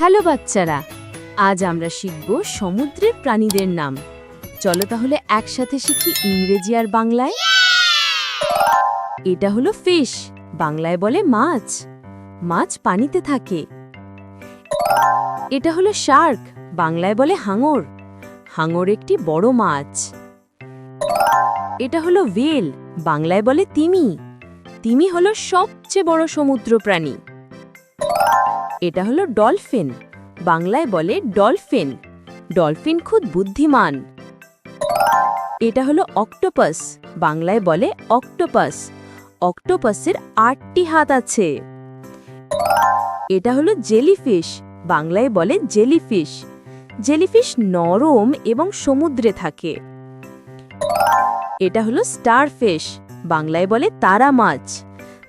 Hello বাচ্চারা, আজ আমরা শিখব সমুদ্রের প্রাণীদের নাম। চলো তাহলে একসাথে শিখি ইংরেজি আর বাংলায়। এটা হলো ফিশ, বাংলায় বলে মাছ। মাছ পানিতে থাকে। এটা হলো শার্ক, বাংলায় বলে হাঙর। হাঙর একটি বড় মাছ। এটা হলো ভেল, বাংলায় বলে তিমি। তিমি হলো সবচেয়ে বড় সমুদ্র প্রাণী। এটা হলো ডলফিন, বাংলায় বলে ডলফিন। ডলফিন খুব বুদ্ধিমান। এটা হলো অক্টোপাস, বাংলায় বলে অক্টোপাস। অক্টোপাসের 8টি হাত আছে। এটা হলো জেলিফিশ, বাংলায় বলে জেলিফিশ। জেলিফিশ নরম এবং সমুদ্রে থাকে। এটা হলো স্টারফিশ, বাংলায় বলে তারা মাছ।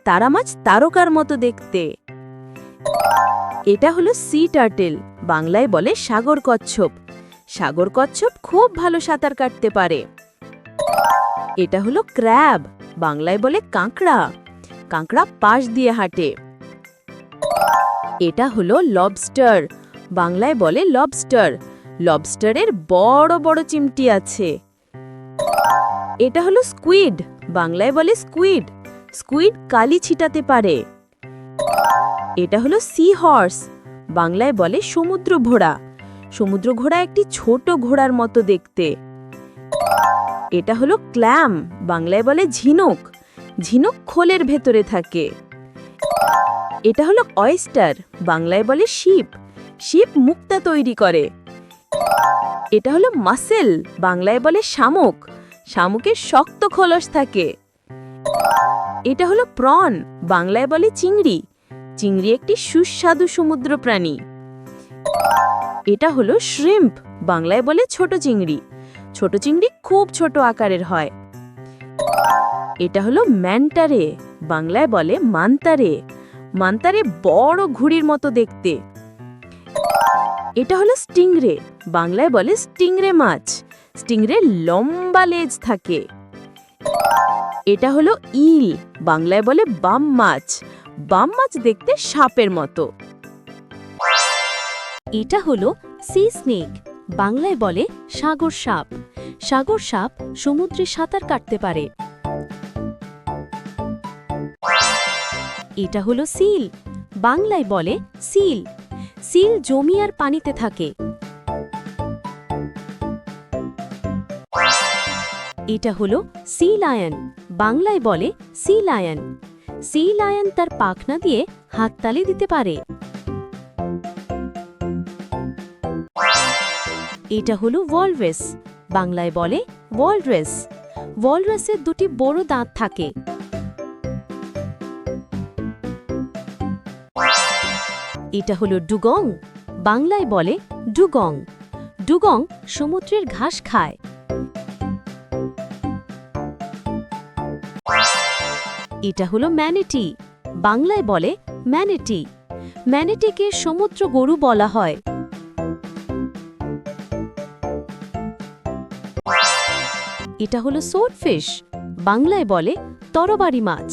তারা মাছ তারকার মতো দেখতে। এটা হলো সি টার্টেল, বাংলায় বলে সাগর কচ্ছপ। সাগর কচ্ছপ খুব ভালো সাঁতার কাটতে পারে। এটা হলো ক্র্যাব, বাংলায় বলে কাঁকড়া। কাঁকড়া পাশ দিয়ে হাঁটে। এটা হলো লবস্টার, বাংলায় বলে লবস্টার। লবস্টারের বড় বড় চিমটি আছে। এটা হলো স্কুইড, বাংলায় বলে স্কুইড। স্কুইড কালি ছিটাতে পারে। এটা হলো সি হর্স, বাংলায় বলে সমুদ্র ঘোড়া। সমুদ্র ঘোড়া একটি ছোট ঘোড়ার মতো দেখতে। এটা হলো ক্ল্যাম, বাংলায় বলে ঝিনুক। ঝিনুক খোলের ভেতরে থাকে। এটা হলো অয়েস্টার, বাংলায় বলে শিপ। শিপ মুক্তা তৈরি করে। এটা হলো মাসেল, বাংলায় বলে শামুক। শামুকের শক্ত খোলস থাকে। এটা হলো প্রন, বাংলায় বলে চিংড়ি। চিংড়ি একটি সুস্বাদু সমুদ্র প্রাণী। এটা হলো শ্রিম্প, বাংলায় বলে ছোট চিংড়ি। ছোট চিংড়ি খুব ছোট আকারের হয়। এটা হলো ম্যান্টারে, বাংলায় বলে মান্তারে। মান্তারে বড় ঘুড়ির মতো দেখতে। এটা হলো স্টিংরে, বাংলায় বলে স্টিংরে মাছ। স্টিংরে লম্বা লেজ থাকে। এটা হলো ইল, বাংলায় বলে বাম মাছ। বাম মাছ দেখতে সাপের মতো। এটা হলো সি স্নেক, বাংলায় বলে সাগর সাপ। সাগর সাপ সমুদ্রে সাঁতার কাটতে পারে। এটা হলো সিল, বাংলায় বলে সিল। সিল জমি আর পানিতে থাকে। এটা হলো সি লায়ন, বাংলায় বলে সি লায়ন। সি লায়ন তার পাখনা দিয়ে হাততালি দিতে পারে। এটা হলো ওয়ালরাস, বাংলায় বলে ওয়ালরাস। ওয়ালরাসের দুটি বড় দাঁত থাকে। এটা হলো ডুগং, বাংলায় বলে ডুগং। ডুগং সমুদ্রের ঘাস খায়। এটা হলো ম্যানিটি, বাংলায় বলে ম্যানিটি। ম্যানিটিকে সমুদ্র গরু বলা হয়। এটা হলো সোর্ডফিশ, বাংলায় বলে তরবারি মাছ।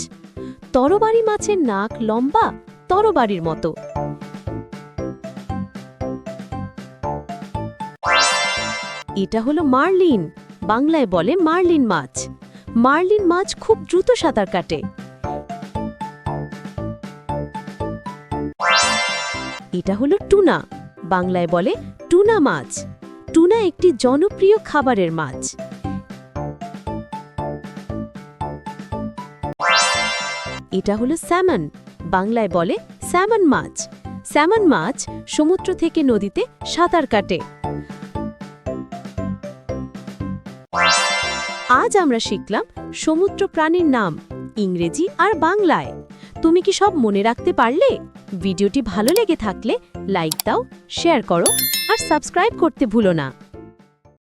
তরবারি মাছের নাক লম্বা, তরবারির মতো। এটা হলো মার্লিন, বাংলায় বলে মার্লিন মাছ। মার্লিন মাছ খুব দ্রুত সাঁতার কাটে। এটা হলো টুনা, বাংলায় বলে টুনা মাছ। টুনা একটি জনপ্রিয় খাবারের মাছ। এটা হলো স্যামন, বাংলায় বলে স্যামন মাছ। স্যামন মাছ সমুদ্র থেকে নদীতে সাঁতার কাটে। আজ আমরা শিখলাম সমুদ্র প্রাণীর নাম ইংরেজি আর বাংলায়। তুমি কি সব মনে রাখতে পারলে? ভিডিওটি ভালো লেগে থাকলে লাইক দাও, শেয়ার করো আর সাবস্ক্রাইব করতে ভুলো না।